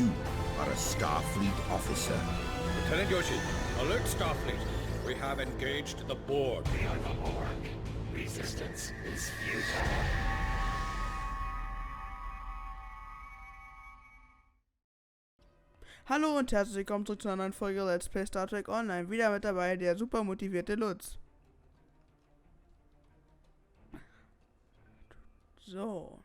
You are a Starfleet officer. Lieutenant Yoshi, alert Starfleet. We have engaged the Borg. We are the Borg. Resistance is futile. Hallo und herzlich willkommen zurück zu einer neuen Folge Let's Play Star Trek Online. Wieder mit dabei der super motivierte Lutz. So.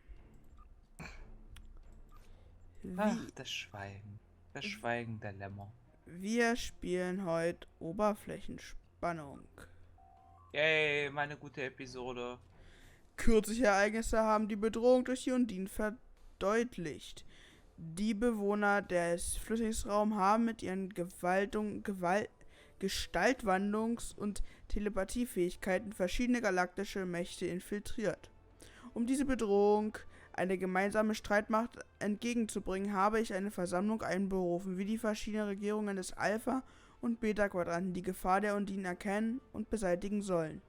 Ach, das Schweigen. Das Schweigen der Lämmer. Wir spielen heute Oberflächenspannung. Yay, meine gute Episode. Kürzliche Ereignisse haben die Bedrohung durch die Undinen verdeutlicht. Die Bewohner des Flüssigungsraums haben mit ihren Gestaltwandlungs- und Telepathiefähigkeiten verschiedene galaktische Mächte infiltriert. Um diese Bedrohung eine gemeinsame Streitmacht entgegenzubringen, habe ich eine Versammlung einberufen, wie die verschiedenen Regierungen des Alpha- und Beta-Quadranten die Gefahr der Undinen erkennen und beseitigen sollen.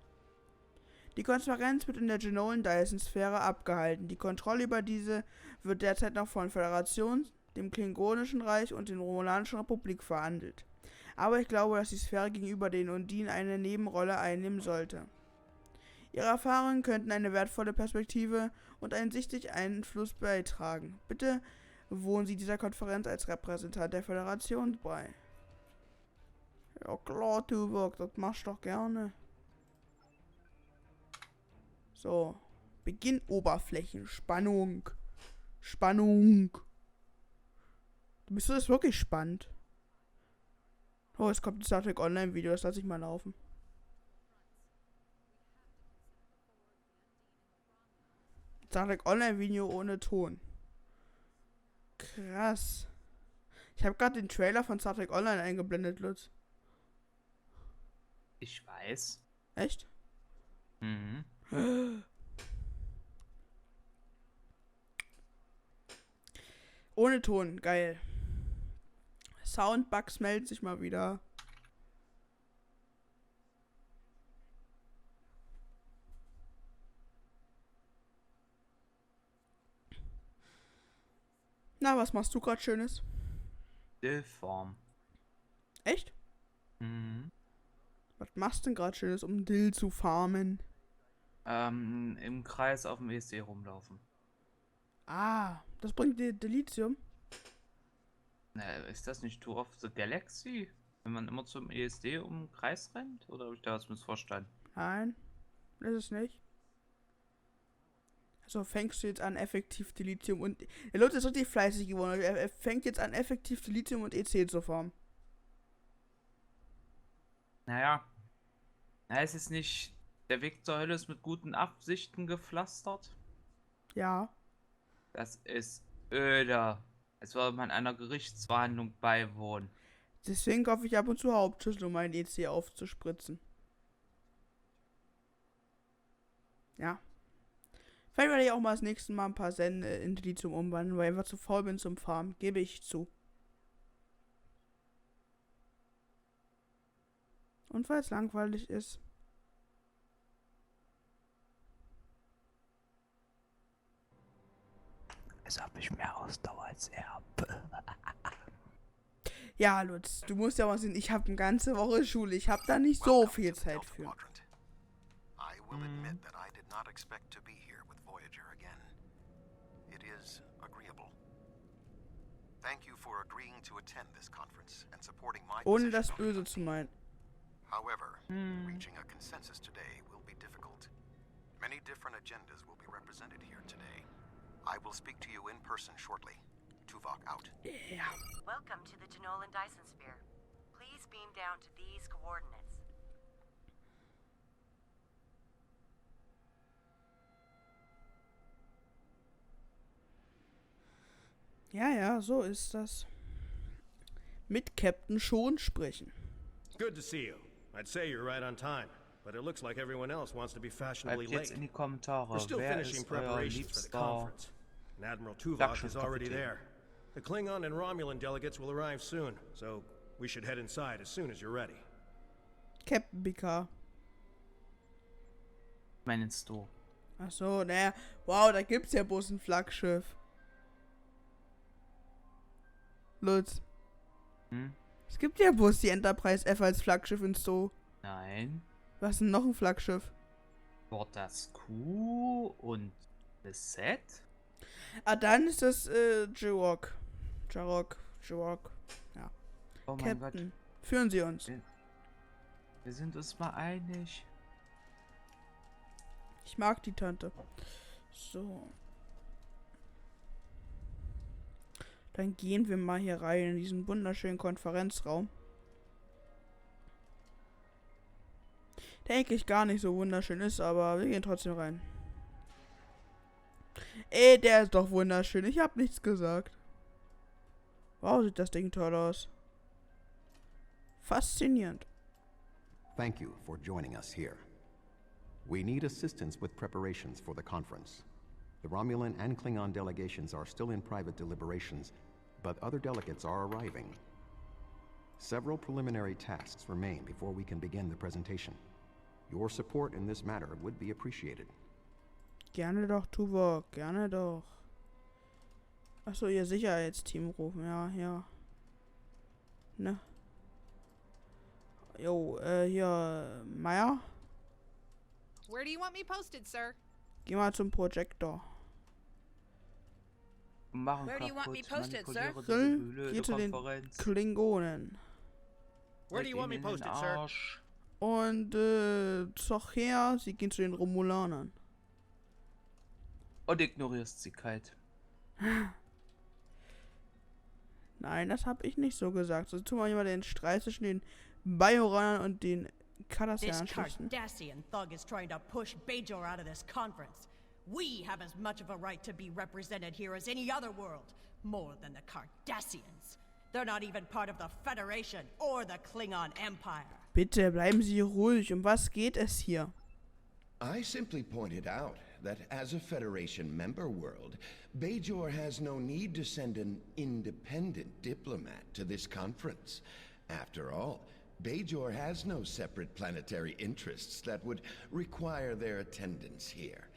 Die Konferenz wird in der Dyson Sphäre abgehalten. Die Kontrolle über diese wird derzeit noch von Föderation, dem Klingonischen Reich und der Romulanischen Republik verhandelt. Aber ich glaube, dass die Sphäre gegenüber den Undinen eine Nebenrolle einnehmen sollte. Ihre Erfahrungen könnten eine wertvolle Perspektive und einen sichtlichen Einfluss beitragen. Bitte wohnen Sie dieser Konferenz als Repräsentant der Föderation bei. Ja klar, Tuvok, das machst du doch gerne. So. Beginn Oberflächenspannung. Spannung. Bist du das wirklich spannend? Oh, es kommt ein Star Trek Online Video, das lasse ich mal laufen. Star Trek Online Video ohne Ton. Krass. Ich habe gerade den Trailer von Star Trek Online eingeblendet, Lutz. Ich weiß. Echt? Mhm. Ohne Ton, geil. Soundbugs melden sich mal wieder. Na, was machst du gerade Schönes? Dillform. Echt? Mhm. Was machst du denn gerade Schönes, um Dill zu farmen? Im Kreis auf dem ESC rumlaufen. Ah, das bringt dir Dilithium. Ist das nicht Tour of the Galaxy? Wenn man immer zum ESD um den Kreis rennt? Oder habe ich da was missverstanden? Nein, ist es nicht. Also fängst du jetzt an, effektiv Dilithium und... Der Lutz ist richtig fleißig geworden. Er fängt jetzt an, effektiv Dilithium und EC zu farmen. Naja. Es ist nicht... Der Weg zur Hölle ist mit guten Absichten gepflastert. Ja. Das ist öder. Als würde man einer Gerichtsverhandlung beiwohnen. Deswegen kaufe ich ab und zu Hauptschüssel, um meinen EC aufzuspritzen. Ja. Vielleicht werde ich auch mal das nächste Mal ein paar Sende in Dilithium umwandeln, weil ich einfach zu faul bin zum Farmen. Gebe ich zu. Und weil es langweilig ist. Also habe ich mehr Ausdauer als er. Ja, Lutz, du musst ja mal sehen, ich habe eine ganze Woche Schule. Ich habe da nicht so viel Zeit für. I will admit that I did not expect to be here with Voyager again. It is agreeable. Thank you for agreeing to attend this conference and supporting my Ohne das position on Böse the zu meinen. However, reaching a consensus today will be difficult. Many different agendas will be represented here today. I will speak to you in person shortly. Tuvok out. Ja. Welcome to the Dyson Sphäre. Please beam down to these coordinates. Ja, ja, so ist das. Mit Captain schon sprechen. Good to see you. I'd say you're right on time, but it looks like everyone else wants to be fashionably Schreibt jetzt late. in die Kommentare, We're still wer finishing ist euer preparations for the liebster conference, and Admiral Tuvok is already Flaggschiffskapitän? there. The Klingon and Romulan delegates will arrive soon, so we should head inside as soon as you're ready. Captain BK. Meinst du? Ach so, naja. Wow, da gibt's ja bloß ein Flaggschiff. Lutz. Hm? Es gibt ja bloß die Enterprise F als Flaggschiff in STO. Nein. Was ist denn noch ein Flaggschiff? War das Q und das Z? Ah, dann ist das Tuvok. Tuvok. Ja. Oh mein Captain. Führen Sie uns. Gott. Wir sind uns mal einig. Ich mag die Tante. So. Dann gehen wir mal hier rein in diesen wunderschönen Konferenzraum. Der eigentlich gar nicht so wunderschön ist, aber wir gehen trotzdem rein. Ey, der ist doch wunderschön. Ich hab nichts gesagt. Wow, sieht das Ding toll aus. Faszinierend. Thank you for joining us here. We need assistance with preparations for the conference. The Romulan and Klingon delegations are still in private deliberations, but other delegates are arriving. Several preliminary tasks remain before we can begin the presentation. Your support in this matter would be appreciated. Gerne doch, Tuvok. Gerne doch. Achso, ihr Sicherheitsteam rufen. Ja. Ne? Jo, hier, Mehr. Where do you want me posted, sir? Geh mal zum Projektor. Machen Where do you want me posted, sir? Geh zu den Klingonen. Where do you want me posted, sir? Und, doch her, sie gehen zu den Romulanern. Und ignorierst sie kalt. Nein, das habe ich nicht so gesagt. So tun wir mal den Streit zwischen den Bajoranern und den Cardassianern This schließen. Cardassian thug is trying to push Bajor out of this conference. We have as much of a right to be represented here as any other world. More than the Cardassians. They're not even part of the Federation or the Klingon Empire. Bitte, bleiben Sie ruhig. Um was geht es hier? I simply pointed out that as a Federation member world, Bajor has no need to send an independent diplomat to this conference. After all, Bajor has no separate planetary interests that would require their attendance here.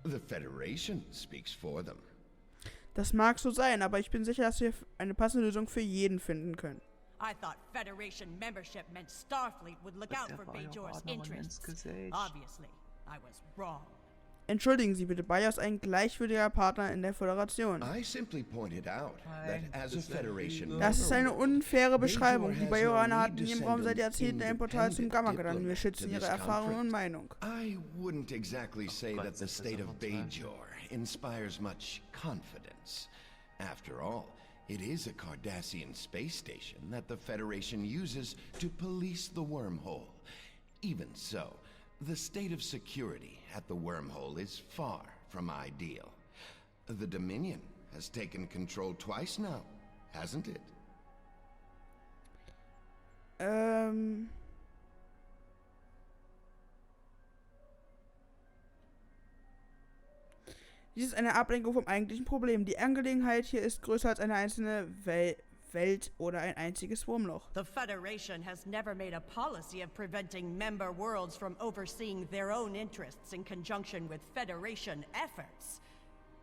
The Federation speaks for them. Das mag so sein, aber ich bin sicher, dass wir eine passende Lösung für jeden finden können. I thought Federation membership meant Starfleet would look out for Bajor's interests. Obviously, I was wrong. Entschuldigen Sie bitte, Bajor ist ein gleichwürdiger Partner in der Föderation. I simply pointed out that as a Federation Das ist eine member unfaire Beschreibung. Bajor Die has Bajoraner no hatten need hier im to Raum send seit Jahrzehnten ein Portal zum independent Gamma-Gedanken. Wir schützen diplomat ihre to this Erfahrungen und conference. Meinung. I wouldn't exactly say that the state of Bajor inspires much confidence. After all, it is a Cardassian space station that the Federation uses to police the wormhole. Even so, the state of security at the wormhole is far from ideal. The Dominion has taken control twice now, hasn't it? Dies ist eine Ablenkung vom eigentlichen Problem. Die Angelegenheit hier ist größer als eine einzelne Welt oder ein einziges Wurmloch. The Federation has never made a policy of preventing member worlds from overseeing their own interests in conjunction with Federation efforts.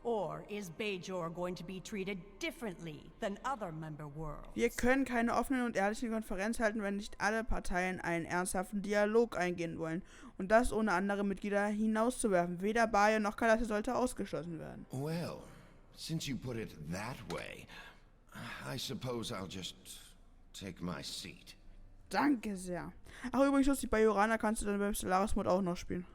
Or is Bajor going to be treated differently than other member worlds? Wir können keine offene und ehrliche Konferenz halten, wenn nicht alle Parteien einen ernsthaften Dialog eingehen wollen. Und das ohne andere Mitglieder hinauszuwerfen. Weder Bajor noch Cardassian sollte ausgeschlossen werden. Well, since you put it that way, I suppose I'll just take my seat. Danke sehr. Ach übrigens, die Bajoraner kannst du dann beim Stellaris-Mod auch noch spielen.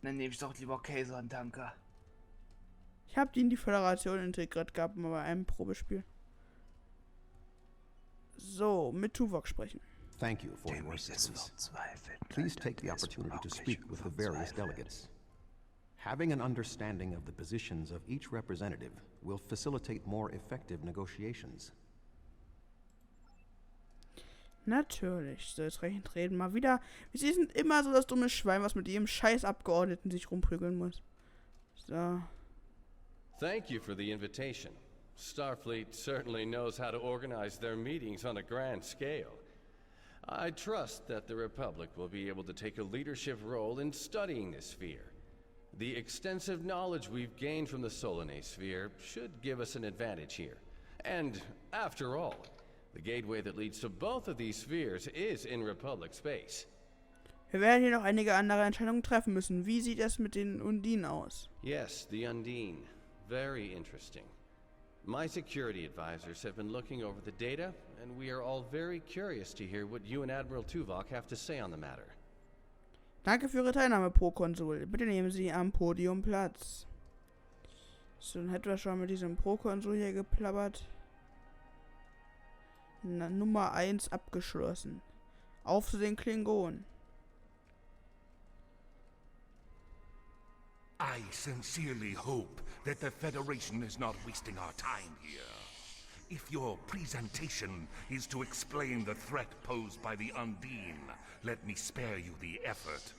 Dann nehme ich doch lieber Käse und danke. Ich habe die in die Föderation integriert gehabt, mal bei einem Probespiel. So, mit Tuvok sprechen. Thank you for your assistance. Please take the opportunity to speak with the various delegates. Having an understanding of the positions of each representative will facilitate more effective negotiations. Natürlich. So, jetzt reden mal wieder. Sie sind immer so das dumme Schwein, was mit jedem scheiß Abgeordneten sich rumprügeln muss. So. Thank you for the invitation. Starfleet certainly knows how to organize their meetings on a grand scale. I trust that the Republic will be able to take a leadership role in studying this sphere. The extensive knowledge we've gained from the Solanae Sphere should give us an advantage here. And, after all, the gateway that leads to both of these spheres is in Republic space. Wir werden hier noch einige andere Entscheidungen treffen müssen. Wie sieht es mit den Undinen aus? Yes, the Undine. Very interesting. My security advisors have been looking over the data, and we are all very curious to hear what you and Admiral Tuvok have to say on the matter. Danke für Ihre Teilnahme, Pro-Konsul. Bitte nehmen Sie am Podium Platz. So, dann hätten wir schon mit diesem Pro-Konsul hier geplappert. Na, Nummer 1 abgeschlossen. Auf zu den Klingonen. I sincerely hope that the Federation is not wasting our time here. If your presentation is to explain the threat posed by the Undine, let me spare you the effort.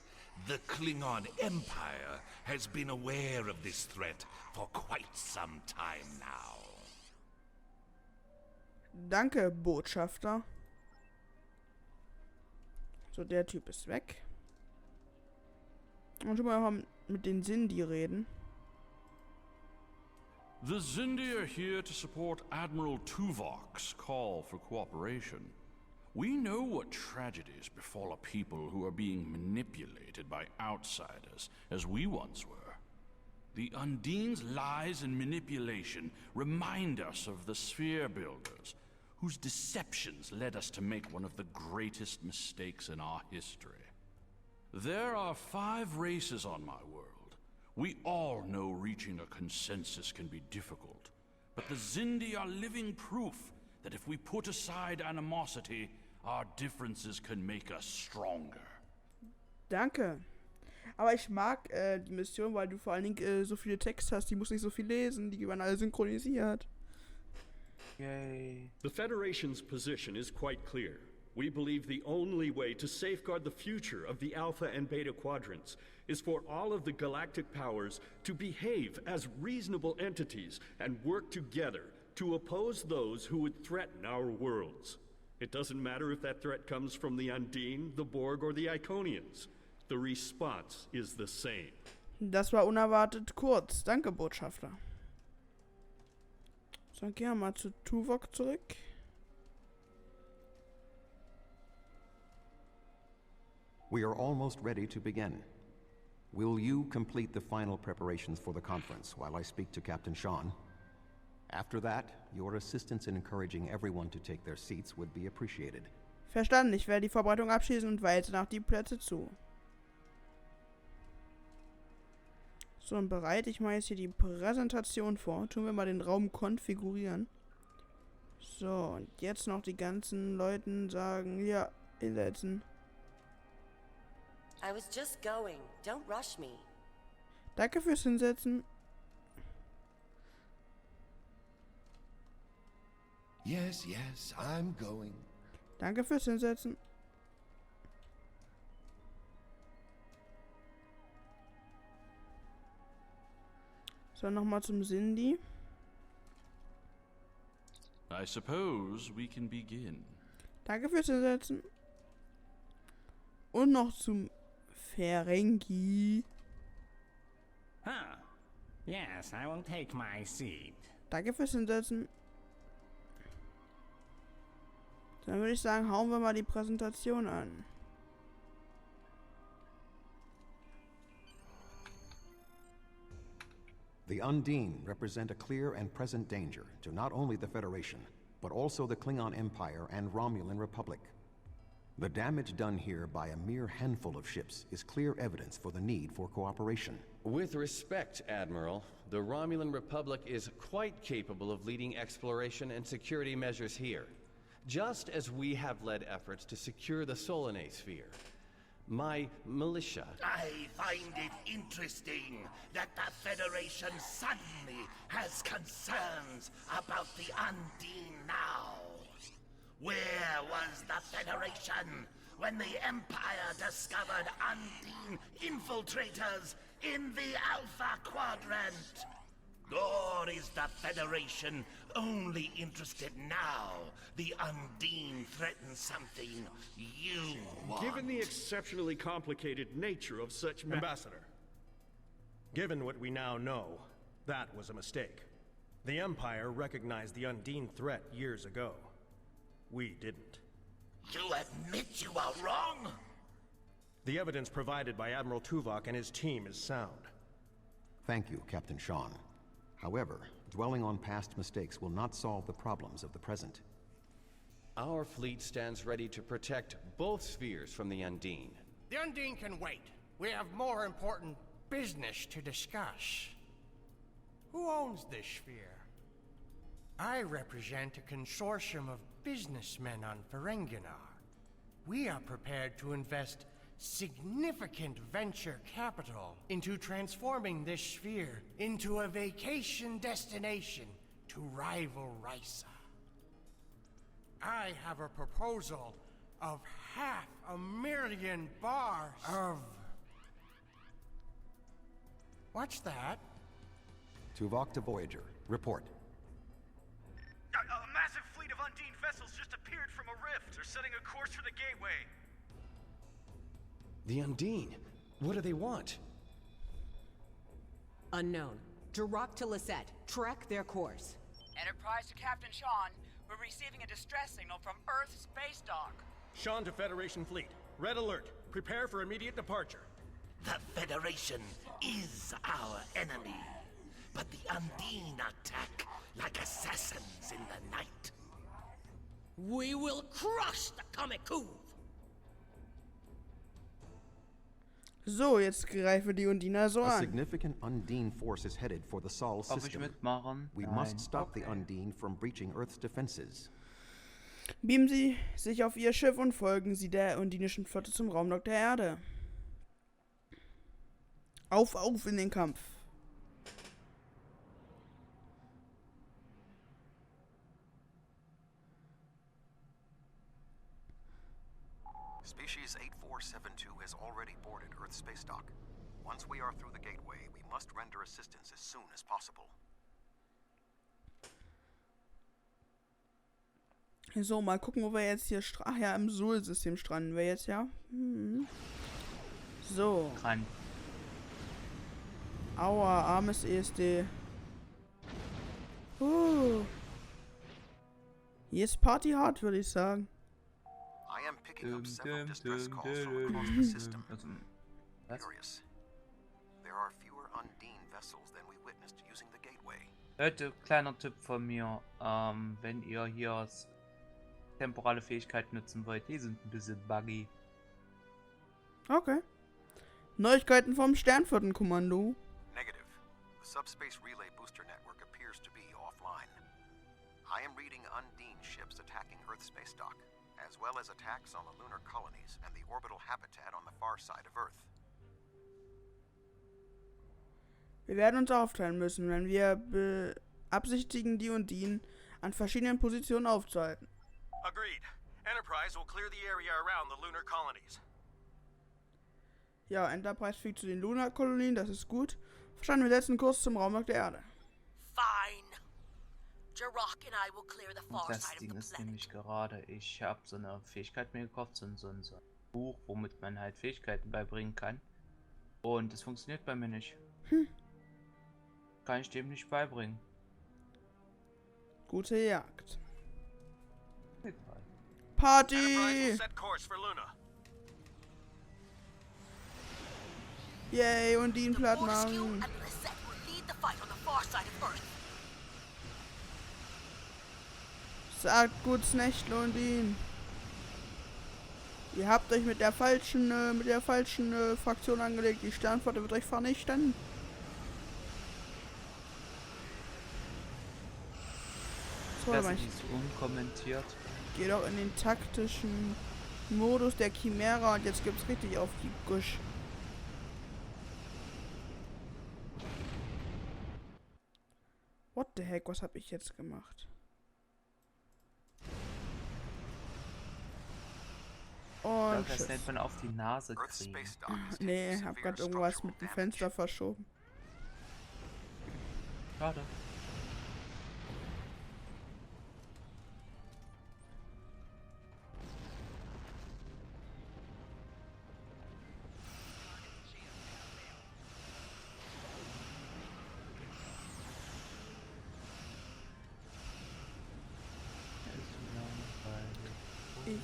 The Klingon Empire has been aware of this threat for quite some time now. Danke, Botschafter. So, der Typ ist weg. Und schon mal mit den Sindhi reden. The Sindhi are here to support Admiral Tuvok's call for cooperation. We know what tragedies befall a people who are being manipulated by outsiders, as we once were. The Undine's lies and manipulation remind us of the Sphere Builders, whose deceptions led us to make one of the greatest mistakes in our history. There are 5 races on my world. We all know reaching a consensus can be difficult, but the Sindhi are living proof that if we put aside animosity, our differences can make us stronger. Danke. Aber ich mag die Mission, weil du vor allen Dingen so viele Texte hast, die musst nicht so viel lesen, die werden alle synchronisiert. Yay. The Federation's position is quite clear. We believe the only way to safeguard the future of the Alpha and Beta quadrants is for all of the galactic powers to behave as reasonable entities and work together to oppose those who would threaten our worlds. It doesn't matter if that threat comes from the Undine, the Borg, or the Iconians. The response is the same. Das war unerwartet kurz. Danke, Botschafter. So, dann gehen wir mal zu Tuvok zurück. We are almost ready to begin. Will you complete the final preparations for the conference while I speak to Captain Sean? After that, your assistance in encouraging everyone to take their seats would be appreciated. Verstanden, ich werde die Vorbereitung abschließen und weise nach die Plätze zu. So, und bereite ich mal jetzt hier die Präsentation vor. Tun wir mal den Raum konfigurieren. So, und jetzt noch die ganzen Leuten sagen, ja, hinsetzen. I was just going. Don't rush me. Danke fürs Hinsetzen. Yes, yes, I'm going. Danke fürs Hinsetzen. So, nochmal zum Sindhi. I suppose we can begin. Danke fürs Hinsetzen. Und noch zum Ferengi. Huh. Yes, I will take my seat. Danke fürs Hinsetzen. Dann würde ich sagen, hauen wir mal die Präsentation an. The Undine represent a clear and present danger to not only the Federation, but also the Klingon Empire and Romulan Republic. The damage done here by a mere handful of ships is clear evidence for the need for cooperation. With respect, Admiral, the Romulan Republic is quite capable of leading exploration and security measures here, just as we have led efforts to secure the Solanae Sphere. My militia... I find it interesting that the Federation suddenly has concerns about the Undine now. Where was the Federation when the Empire discovered Undine infiltrators in the Alpha Quadrant? Or is the Federation only interested now the Undine threatens something you want? Given the exceptionally complicated nature of such Ambassador, Given what we now know, that was a mistake. The Empire recognized the Undine threat years ago. We didn't. You admit you are wrong? The evidence provided by Admiral Tuvok and his team is sound. Thank you, Captain Sean. However, dwelling on past mistakes will not solve the problems of the present. Our fleet stands ready to protect both spheres from the Undine. The Undine can wait. We have more important business to discuss. Who owns this sphere? I represent a consortium of businessmen on Ferenginar. We are prepared to invest significant venture capital into transforming this sphere into a vacation destination to rival Risa. I have a proposal of $500,000 of... What's that? Tuvok to Voyager. Report. A massive fleet of Undine vessels just appeared from a rift. They're setting a course for the gateway. The Undine? What do they want? Unknown. Direct to Lisette. Track their course. Enterprise to Captain Sean. We're receiving a distress signal from Earth's space dock. Sean to Federation Fleet. Red alert. Prepare for immediate departure. The Federation is our enemy. But the Undine attack like assassins in the night. We will crush the Comic-Coup! So, jetzt greife die Undiner so A an. significant Undine force is headed for the Sol Darf ich system. mitmachen? We Nein. must stop the Undine from breaching Earth's defenses. Beamen Sie sich auf Ihr Schiff und folgen Sie der undinischen Flotte zum Raumdock der Erde. Auf in den Kampf. Species 8472 has already boarded Earth's space dock. Once we are through the gateway, we must render assistance as soon as possible. So, mal gucken, wo wir jetzt hier ach ja, im Sol-System stranden wir jetzt, ja. So. Rein. Aua, armes ESD. Hier ist Party hart, würde ich sagen. I am picking up several distress calls from across the system. Curious. There are fewer Undine vessels than we witnessed using the gateway. Leute, kleiner Tipp von mir. Wenn ihr hier temporale Fähigkeiten nutzen wollt, die sind ein bisschen buggy. Okay. Neuigkeiten vom Sternflottenkommando. Negative. The subspace relay booster network appears to be offline. I am reading Undine ships attacking Earth's space dock, as well as attacks on the lunar colonies and the orbital habitat on the far side of Earth. Wir werden uns aufteilen müssen, wenn wir beabsichtigen, die Undinen an verschiedenen Positionen aufzuhalten. Agreed. Enterprise will clear the area around the lunar colonies. Ja, Enterprise fliegt zu den Lunar-Kolonien, das ist gut. Verstanden, wir setzen Kurs zum Raumdock der Erde. Fine. Jirok and I will clear the far Das side of Ding the ist planet. nämlich gerade, ich habe so eine Fähigkeit mir gekauft, so ein Buch, womit man halt Fähigkeiten beibringen kann. Und das funktioniert bei mir nicht. Kann ich dem nicht beibringen. Gute Jagd. Party! Enterprise will set course for Luna. Yay, Undinen platt Fortescue machen. and Lisette will lead the fight on the far side of Earth. Sagt gut's Nächtle, Undinen. Ihr habt euch mit der falschen Fraktion angelegt. Die Sternflotte wird euch vernichten. So, Das aber ist unkommentiert. Geh doch in den taktischen Modus der Chimera und jetzt gibt's richtig auf die Gusch. What the heck, was hab ich jetzt gemacht? Und Das nennt man auf die Nase kriegen. nee, hab grad irgendwas mit dem Fenster verschoben. Schade.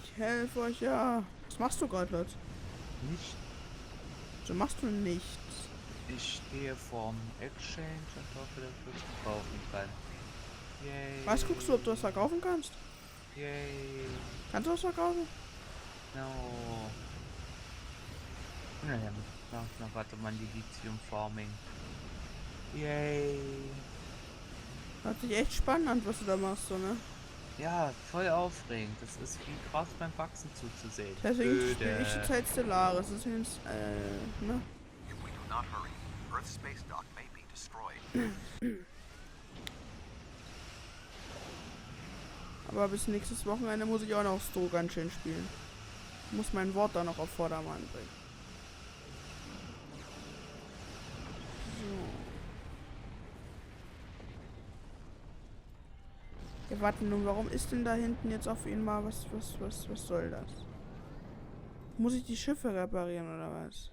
Ich helfe euch ja. Was machst du gerade, Leute? Nicht. So machst du nichts. Ich stehe vorm Exchange und hoffe, dass ich was kaufen kann. Yay. Was guckst du, ob du was verkaufen kannst? Yay. Kannst du was verkaufen? No. Naja, na warte mal, die Lithium Farming. Yay. Hört sich echt spannend an, was du da machst, so, ne? Ja, voll aufregend. Das ist wie krass beim Wachsen zuzusehen. Deswegen spiele ich die Zeit Stellaris. Das ist jetzt, ne? If we do not hurry, Earth's space dock may be destroyed. Aber bis nächstes Wochenende muss ich auch noch STO ganz schön spielen. Ich muss mein Wort da noch auf Vordermann bringen. So. Ja, warte nun, warum ist denn da hinten jetzt auf einmal was soll das? Muss ich die Schiffe reparieren oder was?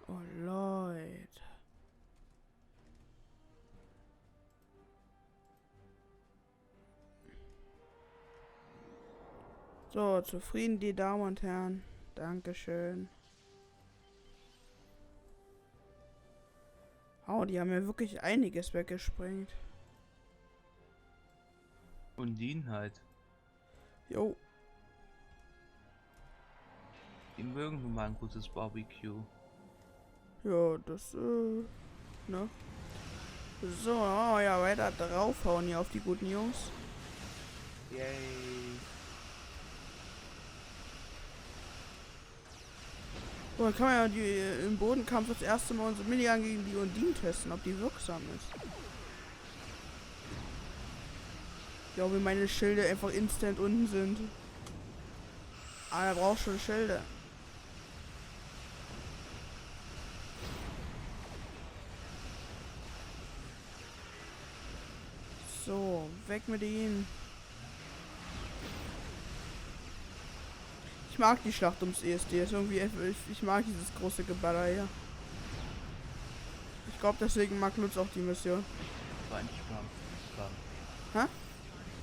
Oh Leute. So, zufrieden die Damen und Herren. Dankeschön. Oh, die haben ja wirklich einiges weggesprengt. Und dienen halt. Jo. Die mögen nun mal ein gutes Barbecue. Ja, das, ne? So, oh ja, weiter draufhauen hier auf die guten Jungs. Yay. So, dann kann man ja die, im Bodenkampf das erste Mal unsere Minigun gegen die Undinen testen, ob die wirksam ist. Ja, wie meine Schilde einfach instant unten sind. Ah, er braucht schon Schilde. So, weg mit ihnen. Ich mag die Schlacht ums ESD. Ist irgendwie, ich mag dieses große Geballer hier. Ich glaube, deswegen mag Lutz auch die Mission. War nicht Hä?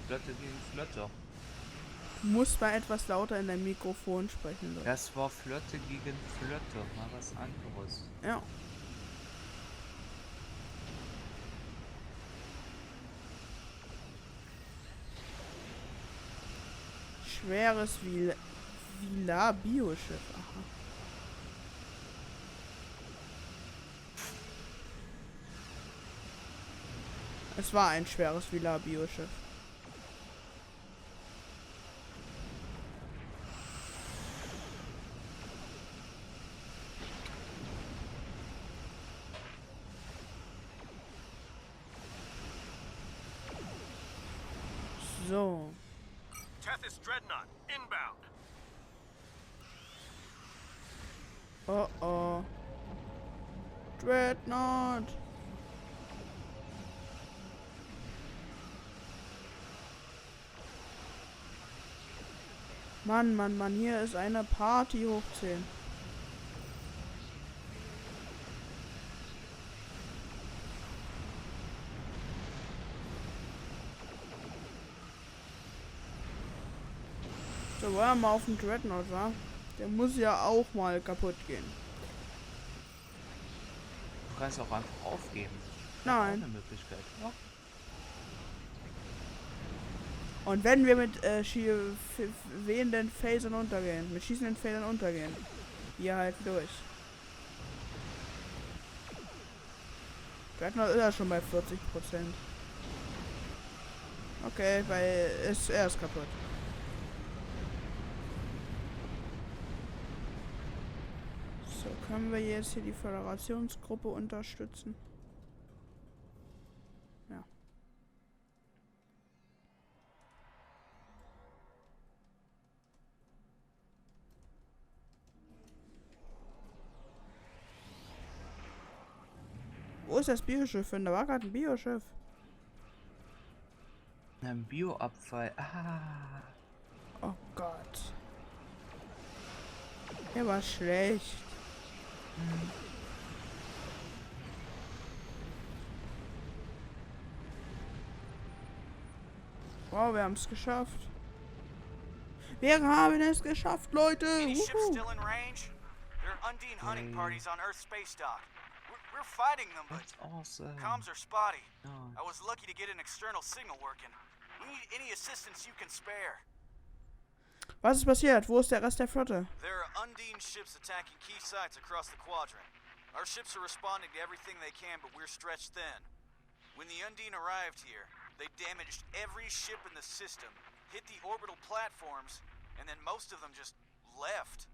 Flotte gegen Flotte. Du musst mal etwas lauter in dein Mikrofon sprechen, Leute. Das war Flotte gegen Flotte. Mal was anderes. Ja. Schweres Villa-Bioschiff. Aha. Es war ein schweres Villa-Bioschiff. So. Tethys Dreadnought, inbound. Oh oh. Dreadnought. Mann, hier ist eine Party hoch 10. So, wollen wir mal auf den Dreadnought, wa? Der muss ja auch mal kaputt gehen. Du kannst auch einfach aufgeben. Nein. Eine Möglichkeit. Ja. Und wenn wir mit wehenden Phasern untergehen, mit schießenden Phasern untergehen, hier halt durch. Dreadnought ist ja schon bei 40%. Okay, weil er ist kaputt. So, können wir jetzt hier die Föderationsgruppe unterstützen? Ja. Wo ist das Bioschiff hin? Da war gerade ein Bioschiff. Ein Bioabfall. Ah. Oh Gott. Der war schlecht. Wow, wir haben es geschafft. Wir haben es geschafft, Leute. Any ships still in range? There are Undine hunting parties on Earth's space dock. We're fighting them, but comms are spotty. I was lucky to get an external signal working. We need any assistance you can spare. Was ist passiert? Wo ist der Rest der Flotte? There are Undine ships attacking key sites across the quadrant. Our ships are responding to everything they can, but we're stretched thin. When the Undine arrived here, they damaged every ship in the system, hit the orbital platforms, and then most of them just left.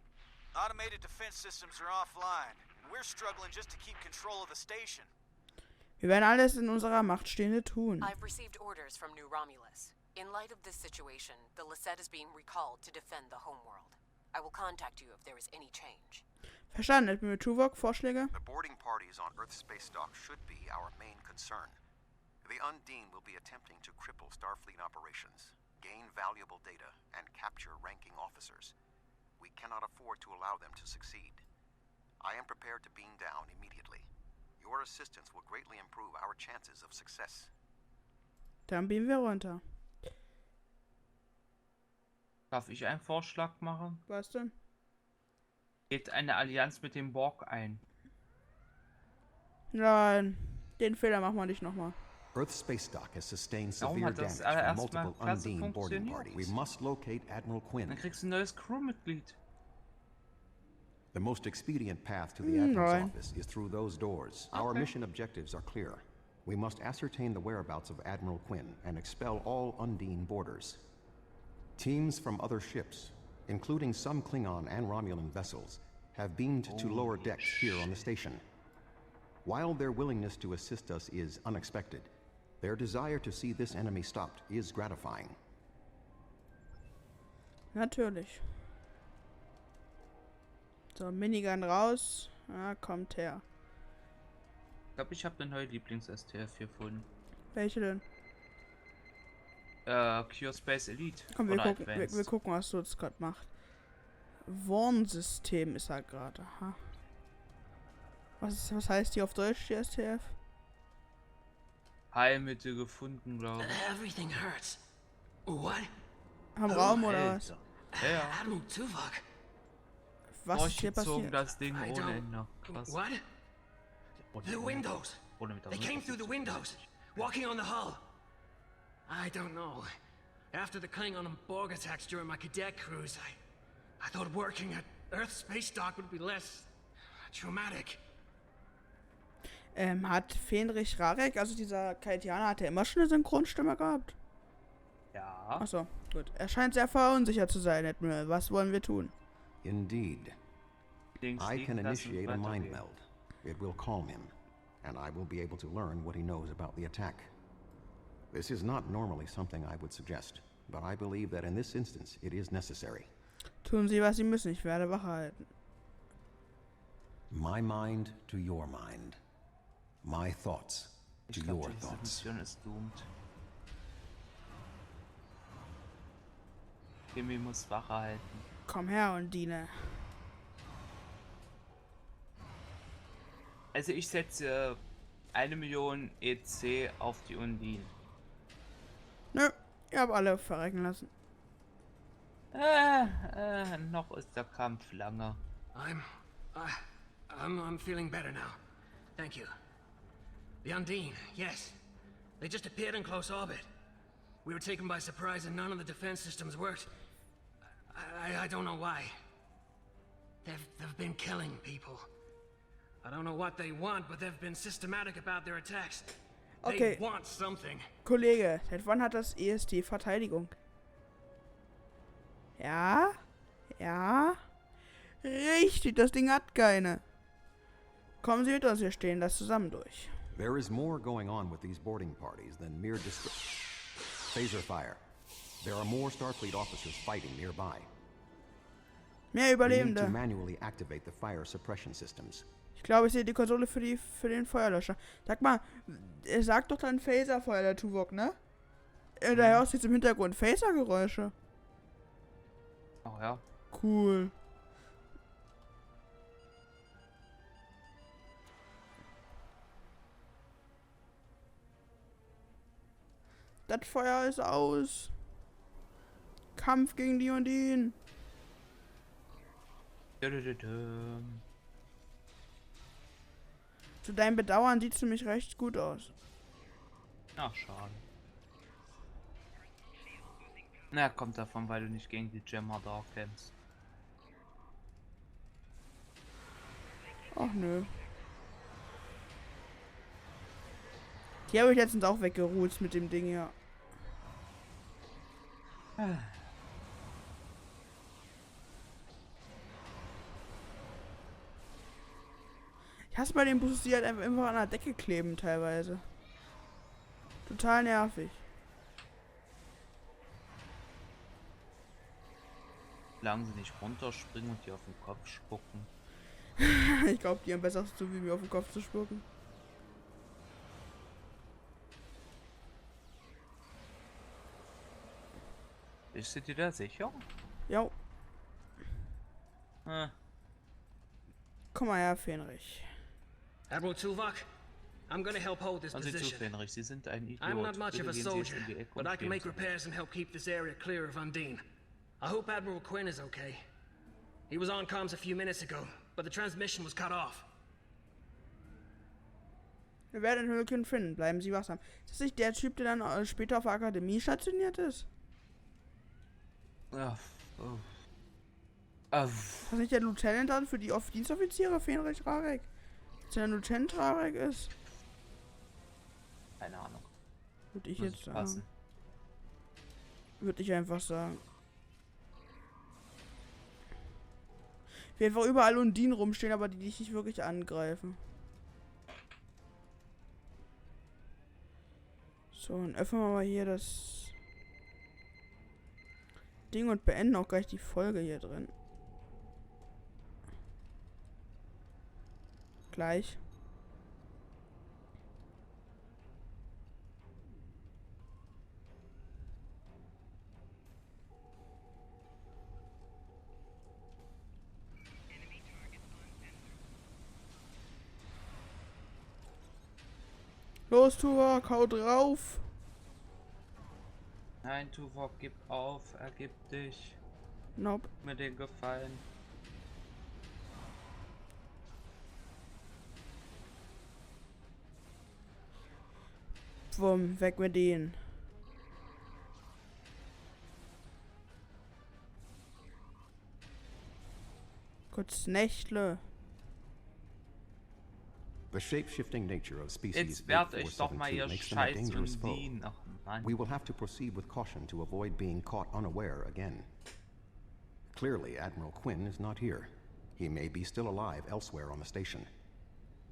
Automated defense systems are offline, and we're struggling just to keep control of the station. Wir werden alles in unserer Macht Stehende tun. I've received orders from New Romulus. In light of this situation, the Lisette is being recalled to defend the homeworld. I will contact you if there is any change. Verstanden, Admiral Tuvok, Vorschläge? The boarding parties on Earth's space dock should be our main concern. The Undine will be attempting to cripple Starfleet operations, gain valuable data, and capture ranking officers. We cannot afford to allow them to succeed. I am prepared to beam down immediately. Your assistance will greatly improve our chances of success. Dann beamen wir runter. Darf ich einen Vorschlag machen? Was denn? Geht eine Allianz mit dem Borg ein. Nein, den Fehler machen wir nicht nochmal. Earth's space dock has sustained Warum severe hat das damage from erstmal multiple klasse Undine boarding funktioniert? parties. We must locate Admiral Quinn. Dann kriegst du ein neues Crewmitglied. The most expedient path to the Admiral's office is through those doors. Our mission objectives are clear. We must ascertain the whereabouts of Admiral Quinn and expel all Undine boarders. Teams from other ships, including some Klingon and Romulan vessels, have beamed to lower decks here on the station. While their willingness to assist us is unexpected, their desire to see this enemy stopped is gratifying. Natürlich. So, Minigun raus. Ah, kommt her. Ich glaube, ich habe eine neue Lieblings-STF hier gefunden. Welche denn? Cure Space Elite. Komm, wir gucken, was du jetzt gerade machst. Warnsystem ist er gerade. Aha. Was heißt die auf Deutsch, die STF? Heilmittel gefunden, glaube ich. Everything hurts. What? Am Raum oder was? Ja. Admiral Tuvok. Was ist hier passiert? Das Ding ohne Ende. What? The windows. They came through the windows, walking on the hull. I don't know. After the Klingon and Borg attacks during my cadet cruise, I thought working at Earth's space dock would be less traumatic. Hat Fenrich Rarek, also dieser Kaitianer, hat er immer schon eine Synchronstimme gehabt? Ja. Achso, gut. Er scheint sehr verunsichert zu sein, Admiral. Was wollen wir tun? Indeed. I can initiate a mind meld. It will calm him, and I will be able to learn what he knows about the attack. This is not normally something I would suggest, but I believe that in this instance it is necessary. Tun Sie, was Sie müssen. Ich werde Wache halten. My mind to your mind. My thoughts to your thoughts. Mission ist doomed. Kimi muss Wache halten. Komm her, Undine. Also ich setze 1 Million EC auf die Undine. Nö, ihr habt alle verrecken lassen. Noch ist der Kampf lange. I'm feeling better now. Thank you. The Undine, yes. They just appeared in close orbit. We were taken by surprise and none of the defense systems worked. I don't know why. They've been killing people. I don't know what they want, but they've been systematic about their attacks. Okay. They want something. Kollege, seit wann hat das ESD Verteidigung? Ja? Ja? Richtig, das Ding hat keine. Kommen Sie mit uns, wir stehen das zusammen durch. There is more going on with these boarding parties than mere phaser fire. There are more Starfleet officers fighting nearby. Mehr Überlebende. We need to manually activate the fire suppression systems. Ich glaube, ich sehe die Konsole für den Feuerlöscher. Sag mal, er sagt doch dann Phaserfeuer, der Tuvok, ne? Da hörst du jetzt im Hintergrund Phasergeräusche. Oh ja. Cool. Das Feuer ist aus. Kampf gegen die Undinen. Zu deinem Bedauern sieht es für mich recht gut aus. Ach, schade. Na, kommt davon, weil du nicht gegen die Gemma da kämpfst. Ach nö. Die habe ich letztens auch weggeruht mit dem Ding hier. Ich hasse bei den Busses, die halt einfach an der Decke kleben teilweise. Total nervig. Solange sie nicht runterspringen und dir auf den Kopf spucken. Ich glaube, die haben besser zu tun, wie mir auf den Kopf zu spucken. Bist du dir da sicher? Jo. Ah. Komm mal her, Fenrich. Admiral Tuvok, I'm gonna help hold this Also zu position. Fenrich, Sie sind ein Idiot. I'm not much Bitte of a gehen Sie jetzt soldier, in die Ecke but und I can make kämpfen. repairs and help keep this area clear of Undine. I hope Admiral Quinn is okay. He was on comms a few minutes ago, but the transmission was cut off. Wir werden den Hurricane finden. Bleiben Sie wachsam. Ist das nicht der Typ, der dann später auf der Akademie stationiert ist? Ja. Ist das nicht der Lieutenant dann für die Dienstoffiziere, Fenrich Rarek? Dass der Lieutenant Rarek ist? Keine Ahnung. Würde ich Muss jetzt sagen. passen. Würde ich einfach sagen. Wie einfach überall Undinen rumstehen, aber die dich nicht wirklich angreifen. So, dann öffnen wir mal hier das Ding und beenden auch gleich die Folge hier drin. Gleich. Los, Tuvok, hau drauf! Nein, Tuvok, gib auf, ergib dich. Nope. Mir den Gefallen. Wumm, weg mit denen. Kurz Nächtle. The shape-shifting nature of species Jetzt wehrt euch doch mal ihr 8472 makes them a Scheiß dangerous foe. Undinen. Ach Mann. We will have to proceed with caution to avoid being caught unaware again. Clearly, Admiral Quinn is not here. He may be still alive elsewhere on the station.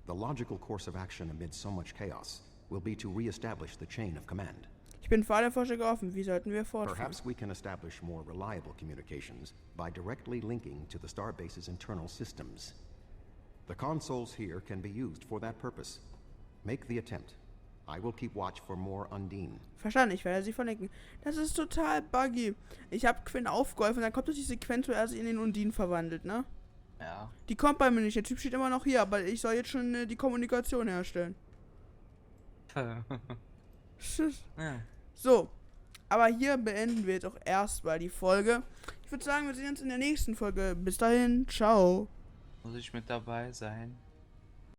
The logical course of action amid so much chaos will be to re-establish the chain of command. Ich bin für alle Vorschläge offen. Wie sollten wir fortfahren? Perhaps we can establish more reliable communications by directly linking to the Starbase's internal systems. The consoles here can be used for that purpose. Make the attempt. I will keep watch for more Undine. Verstanden, ich werde sie verlinken. Das ist total buggy. Ich habe Quinn aufgeholfen, dann kommt jetzt die Sequenz, wo er sich in den Undinen verwandelt, ne? Ja. Die kommt bei mir nicht. Der Typ steht immer noch hier, aber ich soll jetzt schon die Kommunikation herstellen. Ja. So, aber hier beenden wir jetzt auch erstmal die Folge. Ich würde sagen, wir sehen uns in der nächsten Folge. Bis dahin, ciao. Muss ich mit dabei sein?